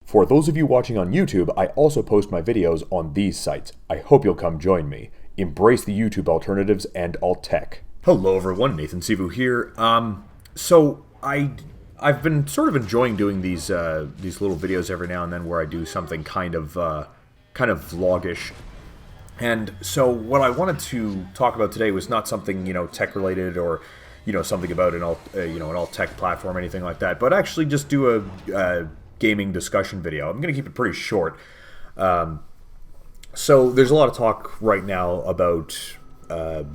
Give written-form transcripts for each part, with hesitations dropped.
For those of you watching on YouTube, I also post my videos on these sites. I hope you'll come join me. Embrace the YouTube alternatives and alt tech. Hello everyone, Nathan Sivu here. I've been sort of enjoying doing these little videos every now and then where I do something kind of vlogish. And so what I wanted to talk about today was not something, tech related or, something about an alt tech platform or anything like that, but actually just do a gaming discussion video. I'm going to keep it pretty short. So there's a lot of talk right now about the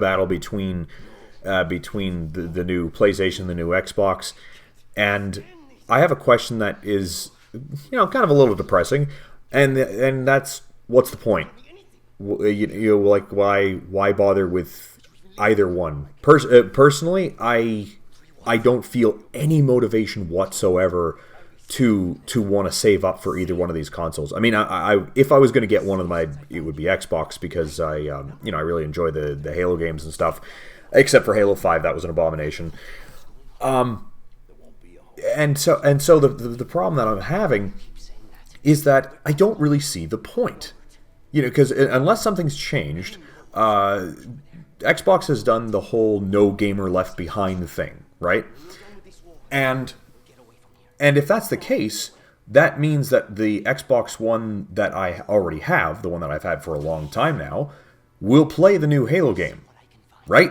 battle between the new PlayStation, the new Xbox, and I have a question that is, kind of a little depressing, and that's, what's the point? Like why bother with either one? Personally, I don't feel any motivation whatsoever to want to save up for either one of these consoles. I mean, if I was going to get one of them, it would be Xbox, because I really enjoy the Halo games and stuff. Except for Halo 5, that was an abomination. And so the problem that I'm having is that I don't really see the point. Because unless something's changed, Xbox has done the whole no gamer left behind thing, right? And if that's the case, that means that the Xbox One that I already have, the one that I've had for a long time now, will play the new Halo game, right?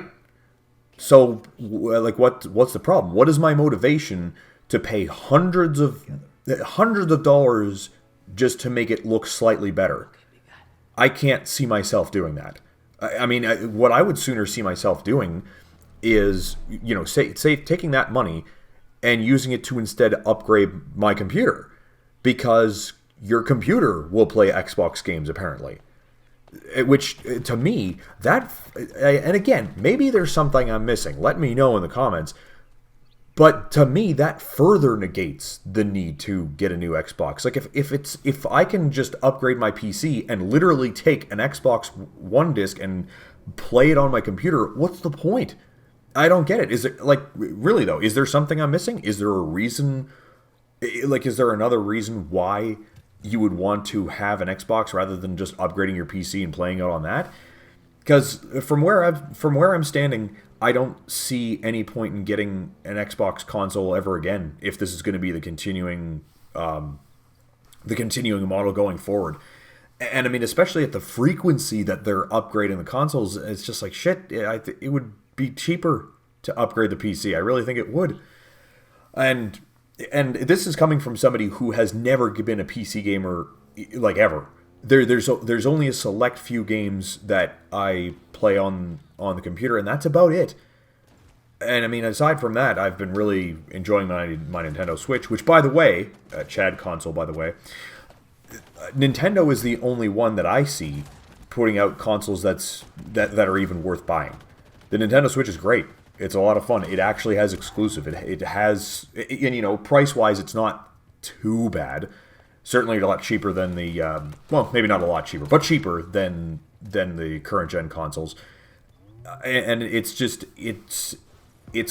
So, like, what's the problem? What is my motivation to pay hundreds of dollars just to make it look slightly better? I can't see myself doing that. I mean, what I would sooner see myself doing is, say taking that money and using it to instead upgrade my computer, because your computer will play Xbox games apparently. Which, to me, and again, maybe there's something I'm missing. Let me know in the comments. But to me, that further negates the need to get a new Xbox. Like, if I can just upgrade my PC and literally take an Xbox One disc and play it on my computer, what's the point? I don't get it. Is it, like, really though, is there something I'm missing? Is there a reason? Like, is there another reason why you would want to have an Xbox rather than just upgrading your PC and playing it on that? Because from where I'm standing, I don't see any point in getting an Xbox console ever again if this is going to be the continuing model going forward. And I mean, especially at the frequency that they're upgrading the consoles, it's just like, shit. It would be cheaper to upgrade the PC. I really think it would. And this is coming from somebody who has never been a PC gamer, like, ever. There's only a select few games that I play on the computer, and that's about it. And I mean, aside from that, I've been really enjoying my Nintendo Switch, which, by the way, Chad console, by the way, Nintendo is the only one that I see putting out consoles that are even worth buying. The Nintendo Switch is great. It's a lot of fun. It actually has exclusive. It has, and price-wise, it's not too bad. Certainly a lot cheaper than the, well, maybe not a lot cheaper, but cheaper than the current-gen consoles. And it's just, it's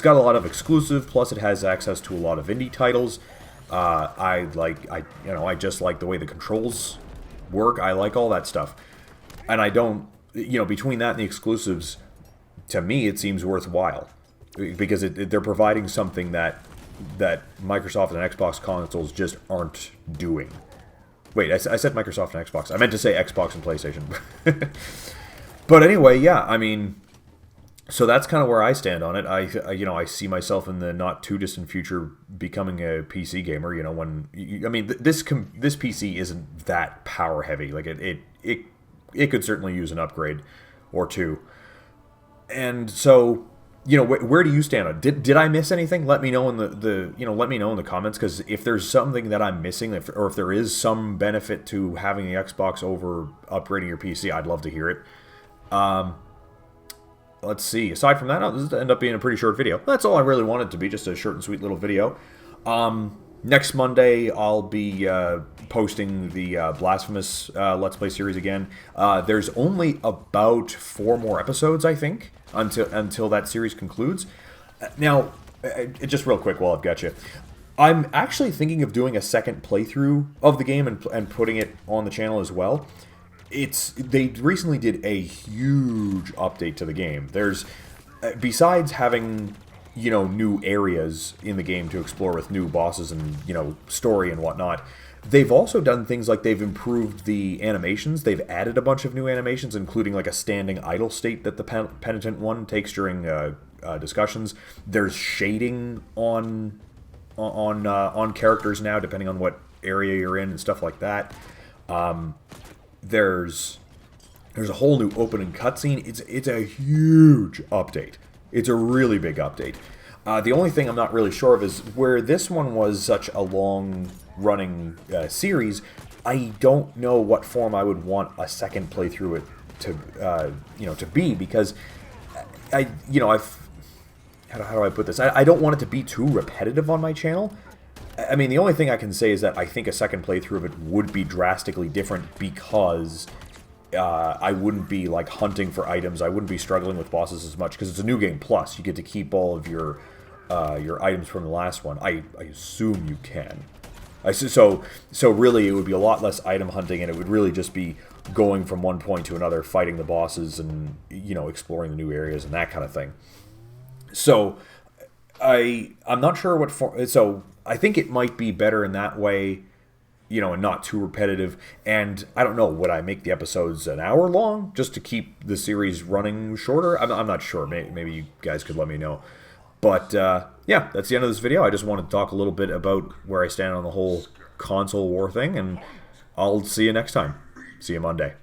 got a lot of exclusive, plus it has access to a lot of indie titles. I just like the way the controls work. I like all that stuff. And I don't, between that and the exclusives, to me, it seems worthwhile, because they're providing something that Microsoft and Xbox consoles just aren't doing. Wait, I said Microsoft and Xbox. I meant to say Xbox and PlayStation. But anyway, yeah, I mean, so that's kind of where I stand on it. I see myself in the not too distant future becoming a PC gamer. This PC isn't that power heavy. Like, it could certainly use an upgrade or two. And so, where do you stand on it? Did I miss anything? Let me know in let me know in the comments, because if there's something that I'm missing, or if there is some benefit to having the Xbox over upgrading your PC, I'd love to hear it. Let's see. Aside from that, this will end up being a pretty short video. That's all I really wanted to be, just a short and sweet little video. Next Monday, I'll be posting the Blasphemous Let's Play series again. There's only about 4 more episodes, I think, until that series concludes. Now, just real quick while I've got you. I'm actually thinking of doing a second playthrough of the game and putting it on the channel as well. They recently did a huge update to the game. There's besides having new areas in the game to explore with new bosses and story and whatnot. They've also done things like they've improved the animations. They've added a bunch of new animations, including like a standing idle state that the penitent one takes during discussions. There's shading on characters now, depending on what area you're in and stuff like that. There's a whole new opening cutscene. It's a huge update. It's a really big update. The only thing I'm not really sure of is where this one was such a long-running series. I don't know what form I would want a second playthrough it to be, because I've how do I put this? I don't want it to be too repetitive on my channel. I mean, the only thing I can say is that I think a second playthrough of it would be drastically different, because I wouldn't be like hunting for items. I wouldn't be struggling with bosses as much, because it's a new game plus. You get to keep all of your items from the last one. I assume you can. So really, it would be a lot less item hunting, and it would really just be going from one point to another, fighting the bosses, and exploring the new areas and that kind of thing. So I'm not sure what form. So I think it might be better in that way, and not too repetitive. And I don't know, would I make the episodes an hour long just to keep the series running shorter? I'm not sure. Maybe you guys could let me know. But yeah, that's the end of this video. I just wanted to talk a little bit about where I stand on the whole console war thing, and I'll see you next time. See you Monday.